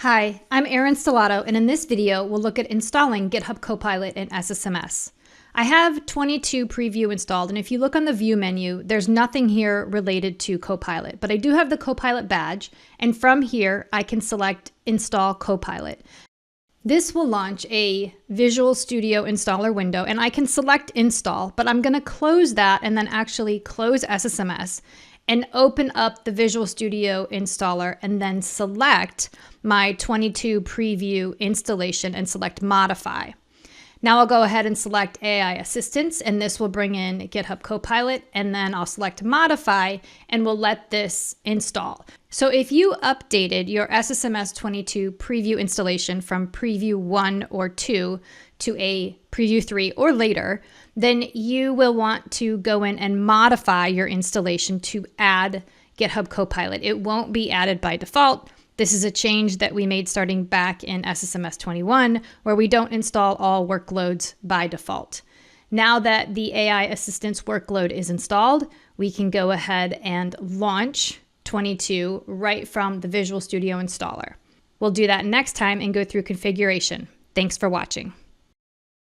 Hi, I'm Erin Stellato, and in this video, we'll look at installing GitHub Copilot in SSMS. I have 22 Preview installed, and if you look on the View menu, there's nothing here related to Copilot, but I do have the Copilot badge, and from here, I can select Install Copilot. This will launch a Visual Studio installer window, and I can select Install, but I'm going to close that and then actually close SSMS and open up the Visual Studio installer and then select my 22 Preview installation and select Modify. Now I'll go ahead and select AI Assistance, and this will bring in GitHub Copilot, and then I'll select Modify and we'll let this install. So if you updated your SSMS 22 Preview installation from Preview 1 or 2 to a Preview 3 or later, then you will want to go in and modify your installation to add GitHub Copilot. It won't be added by default. This is a change that we made starting back in SSMS 21, where we don't install all workloads by default. Now that the AI Assistance workload is installed, we can go ahead and launch 22 right from the Visual Studio installer. We'll do that next time and go through configuration. Thanks for watching.